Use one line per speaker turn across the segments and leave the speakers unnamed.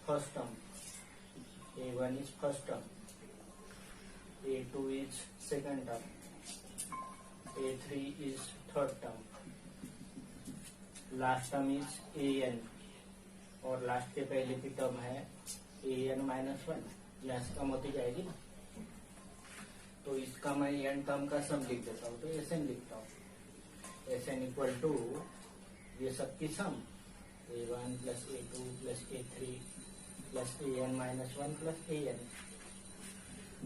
first term, a1 is first term, a2 is second term, a3 is third term, last term is a n और last के पहले की term है ए n minus one, यहाँ से कम होती जाएगी ना, तो इसका मैं एन टर्म का सम लिख देता हूँ, तो एस एन लिखता हूँ, एस एन इक्वल टू ये सबकी sum a one plus a two plus a three plus a n minus one plus a n.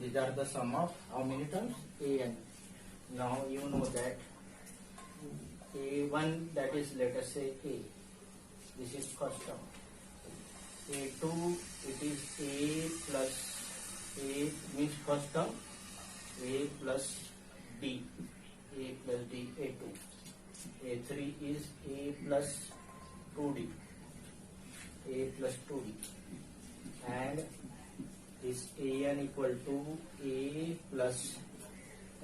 These are the sum of how many terms? an. Now you know that a1, that is, let us say a, this is first term. a2, it is a plus a means first term, a plus d, a plus d, a2. a3 is a plus 2d, a plus 2d, and this an equal to a plus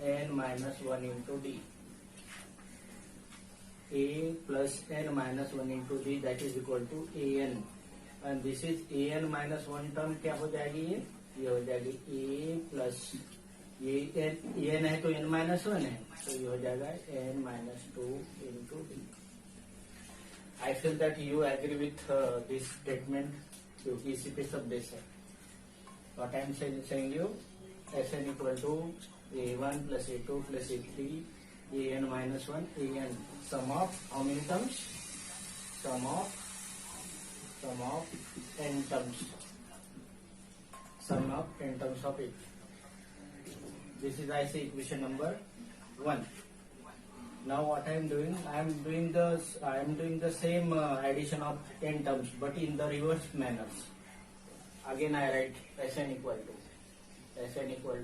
n minus 1 into d, a plus n minus 1 into d, that is equal to an, and this is an minus 1 term क्या हो जाएगी, ये हो जाएगी a plus ये n है तो n minus 1 है, तो ये हो जाएगा n minus 2 into d. I feel that you agree with this statement, क्योंकि इसी पे सब बेस है. What I am saying you, Sn equal to a1 plus a2 plus a3 an minus 1 an, sum of how many terms? Sum of n terms, sum of n terms of it. This is, I say, equation number 1. Now what I am doing, I am doing the same addition of n terms, but in the reverse manners. Again I write Sn equal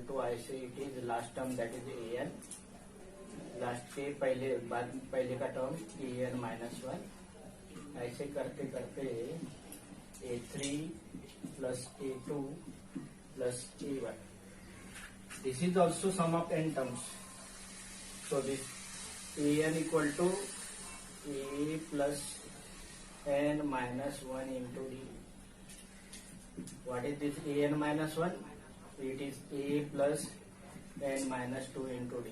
to I say it is last term, that is an, last के पहले का term an minus 1, ऐसे करते करते a3 plus a2 plus a1. This is also sum of n terms. So this an equal to a plus n minus 1 into d. What is this an minus 1? It is a plus n minus 2 into d.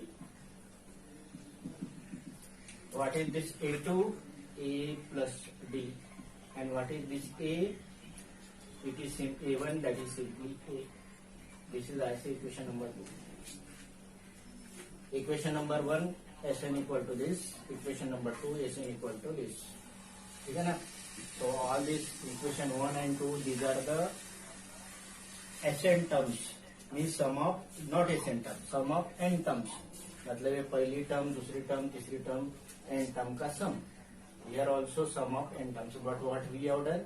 What is this a2? A plus d. And what is this a? It is a1, that is simply a. This is, I say, equation number 2. Equation number 1, Sn equal to this. Equation number 2, Sn equal to this. ठीक है ना? So all these equation 1 and 2, these are the Sn terms, means sum of, not Sn terms, sum of n terms. मतलब ये पहली term, दूसरी term, तीसरी term, n term का sum. Here also sum of n terms. But what we have done?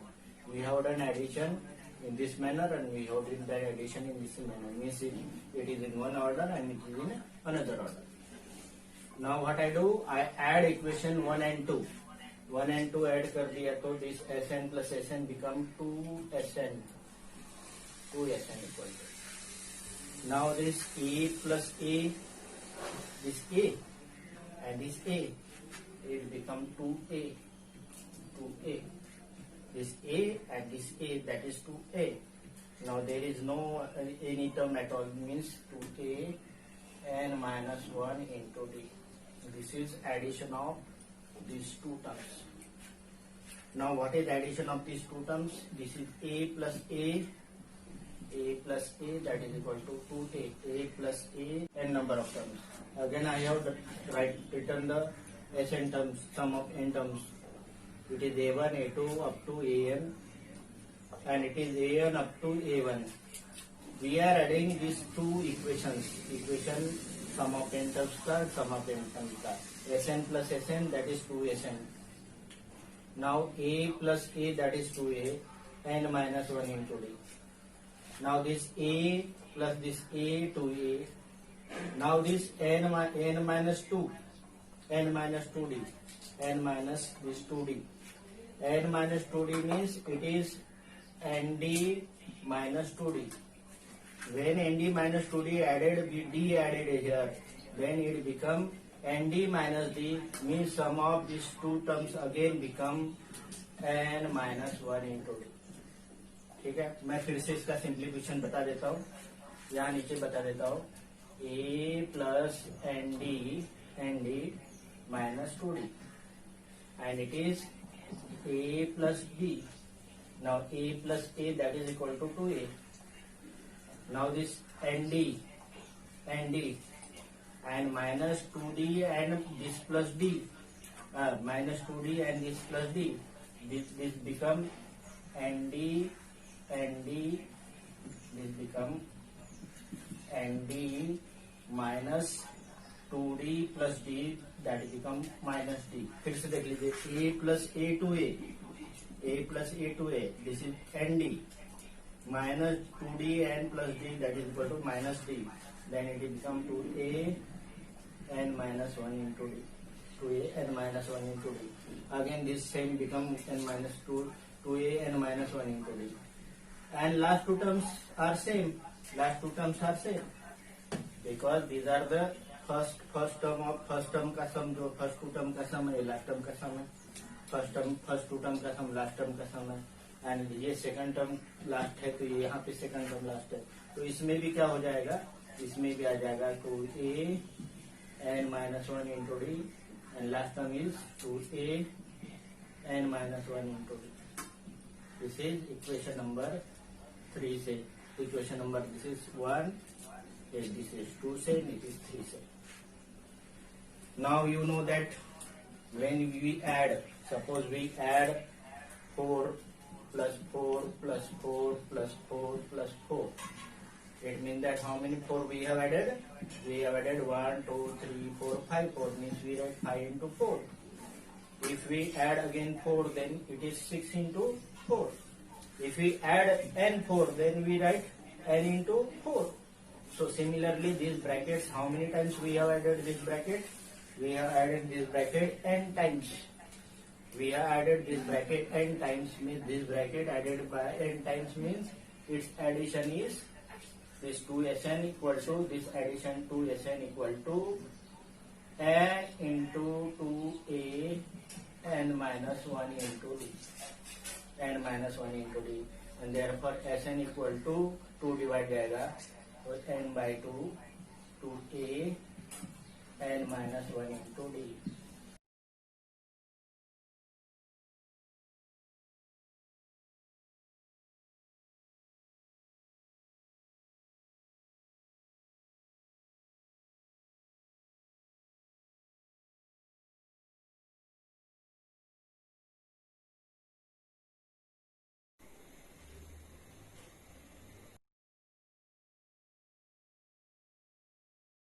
We have done addition in this manner, and we have done the addition in this manner. Means it is in one order and it is in another order. Now what I do? I add equation 1 and 2. 1 and 2 add कर दिया तो this Sn plus Sn become 2Sn. 2Sn equal to. Now this a plus a, this a and this a, it become 2a. 2a. This a and this a, that is 2a. Now there is no any term at all, means 2a n minus 1 into d. This is addition of these two terms. Now what is addition of these two terms? This is a plus a plus a, that is equal to 2a, a plus a, n number of terms. Again I have written the Sn terms, sum of n terms. It is a1, a2 up to an, and it is an up to a1. We are adding these two equations. Equation sum of n terms ka, sum of n terms ka. Sn plus Sn, that is 2Sn. Now a plus a, that is 2a, n minus 1 into d. Now this a plus this a to a. Now this n minus 2, n minus 2d, n minus this 2d. N minus 2d means it is nd minus 2d. When nd minus 2d added, d added here, then it become nd minus d, means sum of these two terms again become n minus 1 into d. ठीक है, मैं फिर से इसका simplification बता देता हूँ, यहाँ नीचे बता देता हूँ। A plus n d minus 2d and it is a plus b. Now a plus a, that is equal to 2a. Now this nd and minus 2d and this plus d, minus 2d and this plus d, this become nd, this become nd minus 2d plus d, that become minus d. फिर से देख लीजिए, a plus a to a, this is nd minus 2d and plus d, that is equal to minus d. Then it will become 2a and minus 1 into d. 2a and minus 1 into d. Again this same become n minus 2a and minus 1 into d. And last two terms are same. Because these are the first term का सम, जो first to term का सम है, last term का सम है। First to term का some last term का सम है, and ये सेकंड टर्म लास्ट है, तो ये यहाँ पे सेकंड टर्म लास्ट है। तो इसमें भी क्या हो जाएगा, इसमें भी आ जाएगा 2a and minus 1 into d, and last term is 2a and minus 1 into d. This is equation number 3 से, equation number this is 1, this is 2 से, this is 3 से. Now you know that when we add, suppose we add 4 plus 4 plus 4 plus 4 plus 4. It means that how many 4 we have added? We have added 1, 2, 3, 4, 5. 4 means we write 5 into 4. If we add again 4, then it is 6 into 4. If we add n4, then we write n into 4. So similarly, these brackets, how many times we have added this bracket? We have added this bracket n times. We have added this bracket n times, means this bracket added by n times means its addition is this 2sn equal to, this addition 2sn equal to n into 2a n minus 1 into d, n minus 1 into d, and therefore sn equal to 2 divide जाएगा, तो n by 2 2a n minus 1 into d.